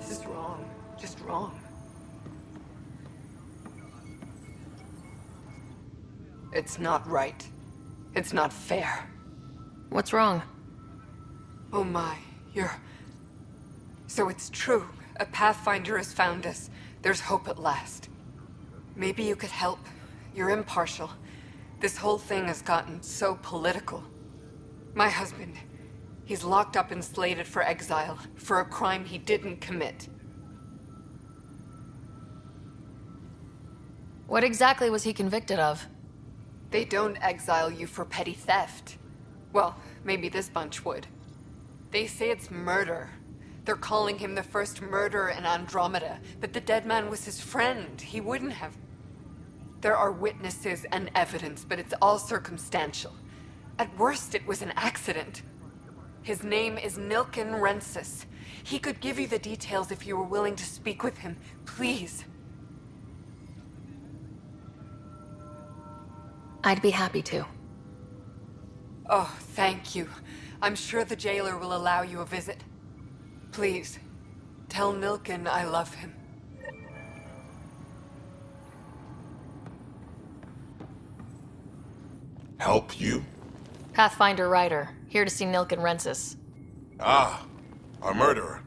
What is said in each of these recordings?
This is wrong. Just wrong. It's not right. It's not fair. What's wrong? Oh my, So it's true. A Pathfinder has found us. There's hope at last. Maybe you could help. You're impartial. This whole thing has gotten so political. My husband, he's locked up and slated for exile for a crime he didn't commit. What exactly was he convicted of? They don't exile you for petty theft. Well, maybe this bunch would. They say it's murder. They're calling him the first murderer in Andromeda, but the dead man was his friend. He wouldn't have. There are witnesses and evidence, but it's all circumstantial. At worst, it was an accident. His name is Nilken. He could give you the details if you were willing to speak with him. Please. I'd be happy to. Oh, thank you. I'm sure the jailer will allow you a visit. Please, tell Nilken I love him. Help you? Pathfinder Ryder, here to see Nilken. Ah, our murderer.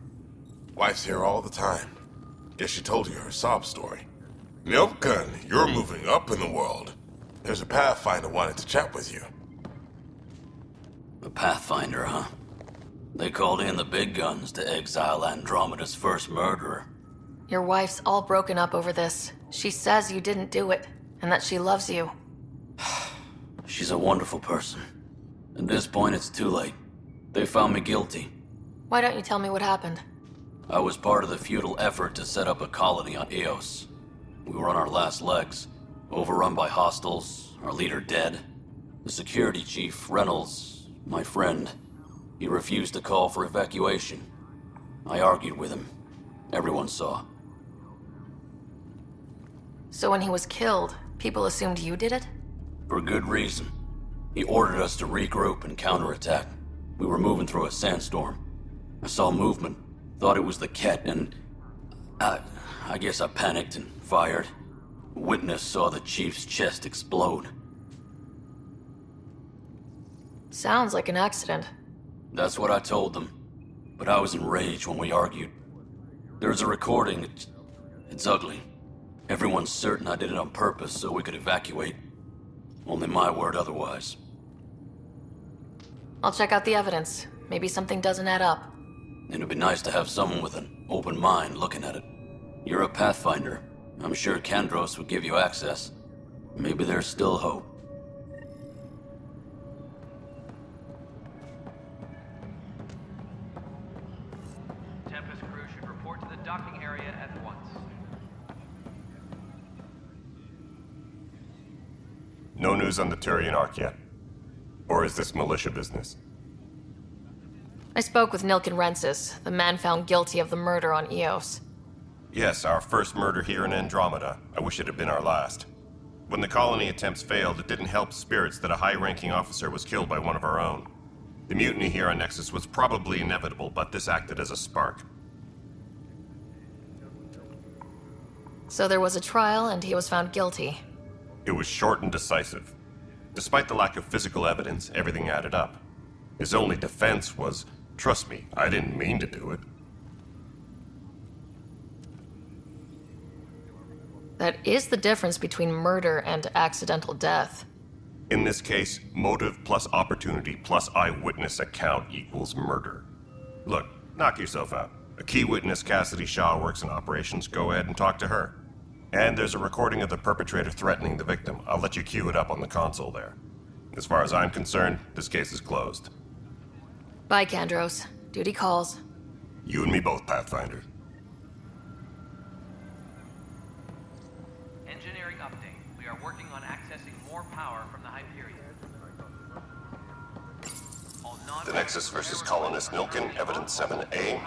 Wife's here all the time. Guess she told you her sob story. Nilken, you're moving up in the world. There's a Pathfinder wanted to chat with you. A Pathfinder, huh? They called in the big guns to exile Andromeda's first murderer. Your wife's all broken up over this. She says you didn't do it, and that she loves you. She's a wonderful person. At this point, it's too late. They found me guilty. Why don't you tell me what happened? I was part of the futile effort to set up a colony on Eos. We were on our last legs, overrun by hostiles, our leader dead. The security chief, Reynolds, my friend, he refused to call for evacuation. I argued with him. Everyone saw. So when he was killed, people assumed you did it? For good reason. He ordered us to regroup and counterattack. We were moving through a sandstorm. I saw movement, thought it was the Ket, and I guess I panicked and fired. A witness saw the chief's chest explode. Sounds like an accident. That's what I told them. But I was enraged when we argued. There's a recording. It's ugly. Everyone's certain I did it on purpose so we could evacuate. Only my word otherwise. I'll check out the evidence. Maybe something doesn't add up. It'd be nice to have someone with an open mind looking at it. You're a Pathfinder. I'm sure Kandros would give you access. Maybe there's still hope. Tempest crew should report to the docking area at once. No news on the Turian Ark yet? Or is this militia business? I spoke with Nilken, the man found guilty of the murder on Eos. Yes, our first murder here in Andromeda. I wish it had been our last. When the colony attempts failed, it didn't help spirits that a high-ranking officer was killed by one of our own. The mutiny here on Nexus was probably inevitable, but this acted as a spark. So there was a trial and he was found guilty. It was short and decisive. Despite the lack of physical evidence, everything added up. His only defense was, "Trust me, I didn't mean to do it." That is the difference between murder and accidental death. In this case, motive plus opportunity plus eyewitness account equals murder. Look, knock yourself out. A key witness, Cassidy Shaw, works in operations. Go ahead and talk to her. And there's a recording of the perpetrator threatening the victim. I'll let you cue it up on the console there. As far as I'm concerned, this case is closed. Bye, Kandros. Duty calls. You and me both, Pathfinder. Engineering update. We are working on accessing more power from the Hyperion. The Nexus versus colonist Nilken, evidence 7A.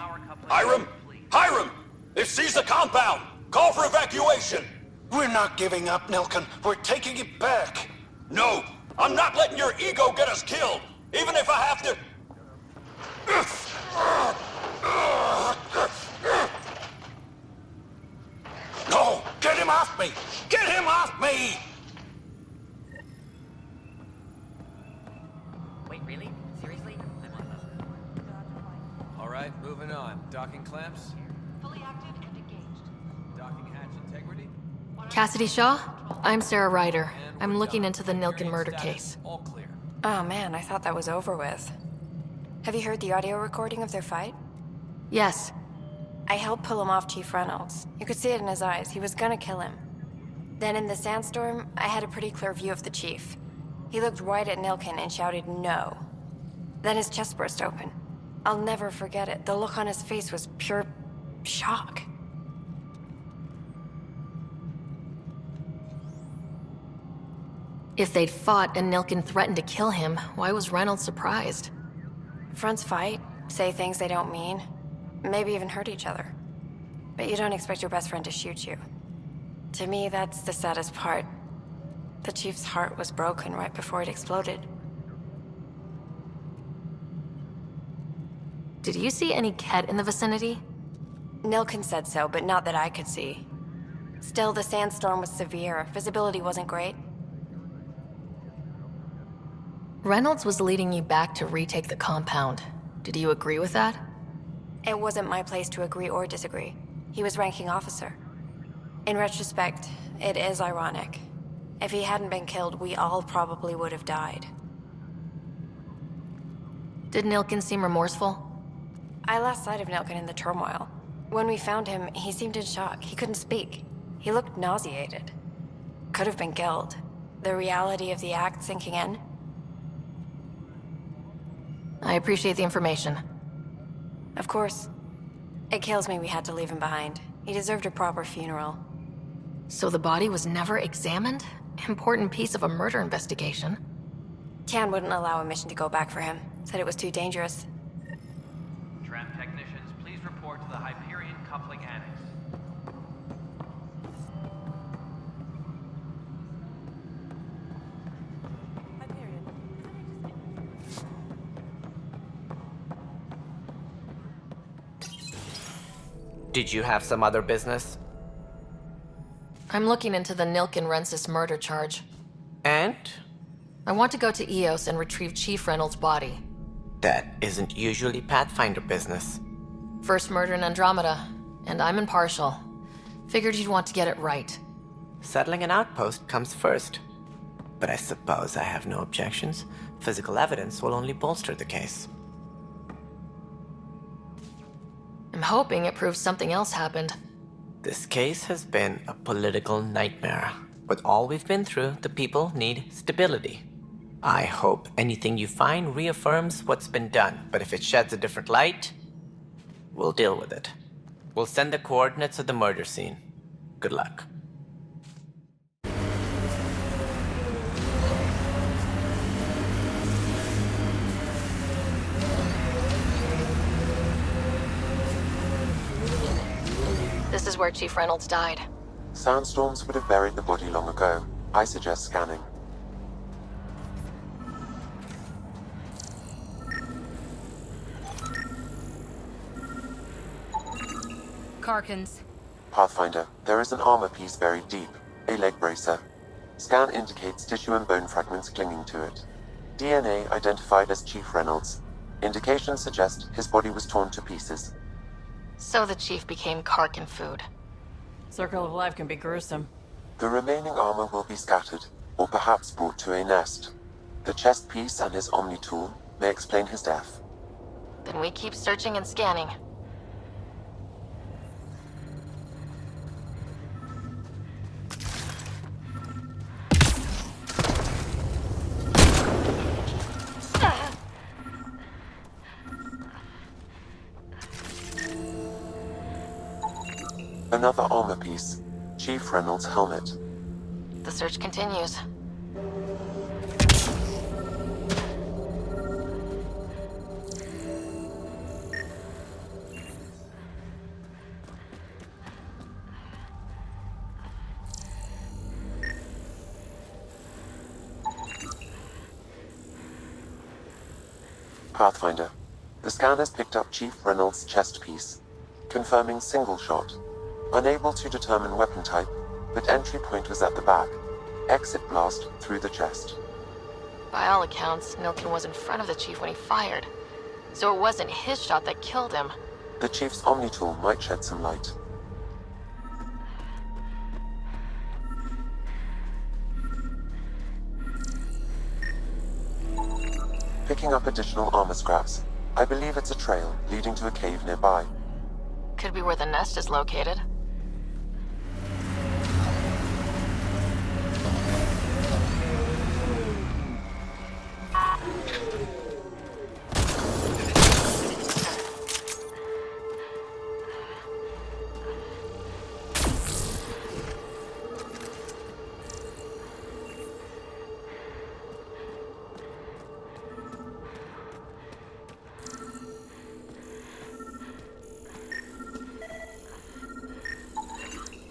Hiram! Hiram! They've seized the compound! Call for evacuation! We're not giving up, Nilken. We're taking it back. No! I'm not letting your ego get us killed! Even if I have to... me! Get him off me! Wait, really? Seriously? Alright, moving on. Docking clamps? Fully active and engaged. Docking hatch integrity? Cassidy Shaw? I'm Sarah Ryder. And I'm we're looking done. into the Nilken murder Status, case. All clear. Oh man, I thought that was over with. Have you heard the audio recording of their fight? Yes. I helped pull him off Chief Reynolds. You could see it in his eyes. He was gonna kill him. Then in the sandstorm, I had a pretty clear view of the chief. He looked right at Nilken and shouted no. Then his chest burst open. I'll never forget it. The look on his face was pure shock. If they'd fought and Nilken threatened to kill him, why was Reynolds surprised? Fronts fight, say things they don't mean, maybe even hurt each other. But you don't expect your best friend to shoot you. To me, that's the saddest part. The chief's heart was broken right before it exploded. Did you see any Ket in the vicinity? Nilken said so, but not that I could see. Still, the sandstorm was severe. Visibility wasn't great. Reynolds was leading you back to retake the compound. Did you agree with that? It wasn't my place to agree or disagree. He was ranking officer. In retrospect, it is ironic. If he hadn't been killed, we all probably would have died. Did Nilken seem remorseful? I lost sight of Nilken in the turmoil. When we found him, he seemed in shock. He couldn't speak. He looked nauseated. Could have been guilt. The reality of the act sinking in. I appreciate the information. Of course. It kills me we had to leave him behind. He deserved a proper funeral. So the body was never examined? Important piece of a murder investigation. Tian wouldn't allow a mission to go back for him. Said it was too dangerous. Tram technicians, please report to the Hyperion Coupling Annex. Did you have some other business? I'm looking into the Nilken Rensis murder charge. And? I want to go to EOS and retrieve Chief Reynolds' body. That isn't usually Pathfinder business. First murder in Andromeda, and I'm impartial. Figured you'd want to get it right. Settling an outpost comes first. But I suppose I have no objections. Physical evidence will only bolster the case. I'm hoping it proves something else happened. This case has been a political nightmare. With all we've been through, the people need stability. I hope anything you find reaffirms what's been done, but if it sheds a different light, we'll deal with it. We'll send the coordinates of the murder scene. Good luck. This is where Chief Reynolds died. Sandstorms would have buried the body long ago. I suggest scanning. Karkins. Pathfinder, there is an armor piece buried deep. A leg bracer. Scan indicates tissue and bone fragments clinging to it. DNA identified as Chief Reynolds. Indications suggest his body was torn to pieces. So the Chief became Karkin food. Circle of life can be gruesome. The remaining armor will be scattered, or perhaps brought to a nest. The chest piece and his Omni tool may explain his death. Then we keep searching and scanning. Another armor piece. Chief Reynolds' helmet. The search continues. Pathfinder. The scan has picked up Chief Reynolds' chest piece, confirming single shot. Unable to determine weapon type, but entry point was at the back. Exit blast through the chest. By all accounts, Nilken was in front of the chief when he fired. So it wasn't his shot that killed him. The chief's Omni tool might shed some light. Picking up additional armor scraps. I believe it's a trail leading to a cave nearby. Could be where the nest is located.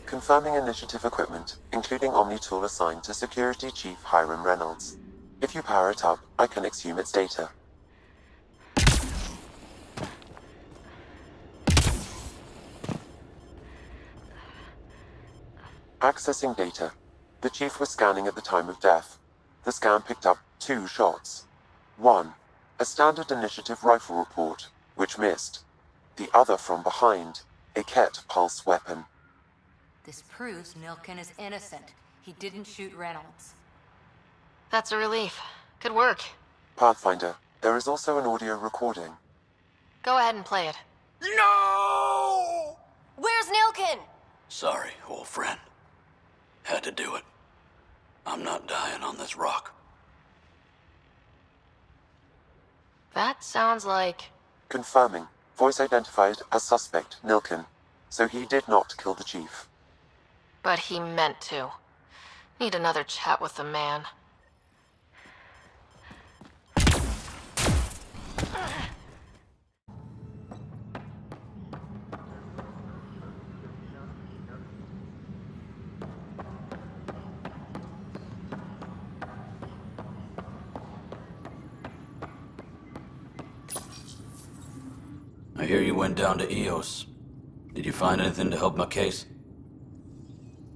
Confirming initiative equipment, including Omni tool assigned to Security Chief Hiram Reynolds. If you power it up, I can exhume its data. Accessing data. The chief was scanning at the time of death. The scan picked up 2 shots. 1. A standard initiative rifle report, which missed. The other from behind, a Ket pulse weapon. This proves Nilken is innocent. He didn't shoot Reynolds. That's a relief. Good work. Pathfinder, there is also an audio recording. Go ahead and play it. No! Where's Nilken? Sorry, old friend. Had to do it. I'm not dying on this rock. That sounds like... Confirming. Voice identified as suspect, Nilken. So he did not kill the chief. But he meant to. Need another chat with the man. I hear you went down to EOS. Did you find anything to help my case?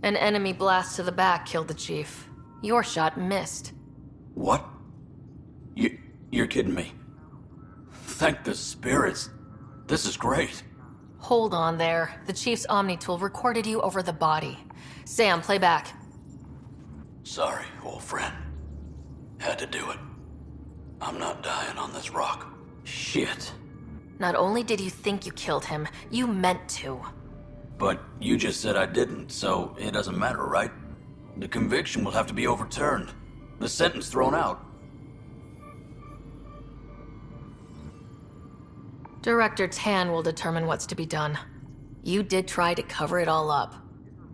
An enemy blast to the back killed the chief. Your shot missed. What? You're kidding me. Thank the spirits. This is great. Hold on there. The chief's Omni tool recorded you over the body. Sam, play back. Sorry, old friend. Had to do it. I'm not dying on this rock. Shit. Not only did you think you killed him, you meant to. But you just said I didn't, so it doesn't matter, right? The conviction will have to be overturned. The sentence thrown out. Director Tan will determine what's to be done. You did try to cover it all up.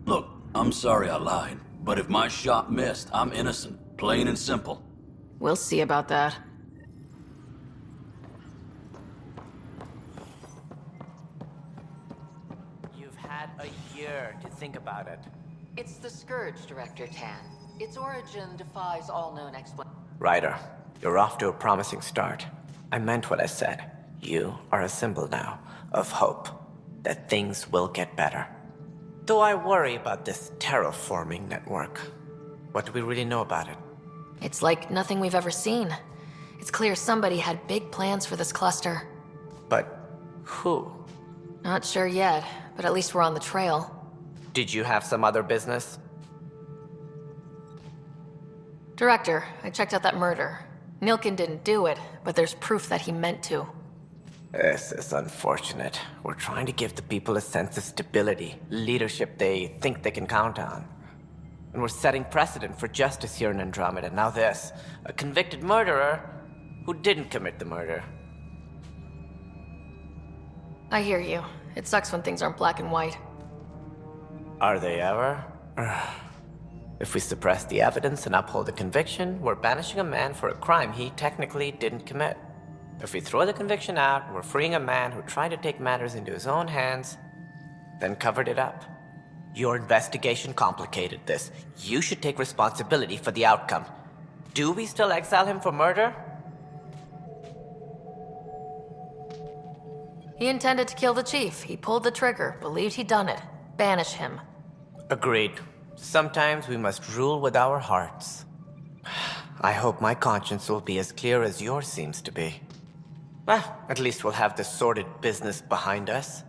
Look, I'm sorry I lied, but if my shot missed, I'm innocent. Plain and simple. We'll see about that. You've had a year to think about it. It's the Scourge, Director Tan. Its origin defies all known explanations. Ryder, you're off to a promising start. I meant what I said. You are a symbol now of hope that things will get better. Though I worry about this terraforming network. What do we really know about it? It's like nothing we've ever seen. It's clear somebody had big plans for this cluster. But who? Not sure yet, but at least we're on the trail. Did you have some other business? Director, I checked out that murder. Nilken didn't do it, but there's proof that he meant to. This is unfortunate. We're trying to give the people a sense of stability, leadership they think they can count on. And we're setting precedent for justice here in Andromeda. Now this, a convicted murderer who didn't commit the murder. I hear you. It sucks when things aren't black and white. Are they ever? If we suppress the evidence and uphold the conviction, we're banishing a man for a crime he technically didn't commit. If we throw the conviction out, we're freeing a man who tried to take matters into his own hands, then covered it up. Your investigation complicated this. You should take responsibility for the outcome. Do we still exile him for murder? He intended to kill the chief. He pulled the trigger, believed he'd done it. Banish him. Agreed. Sometimes we must rule with our hearts. I hope my conscience will be as clear as yours seems to be. Well, at least we'll have this sordid business behind us.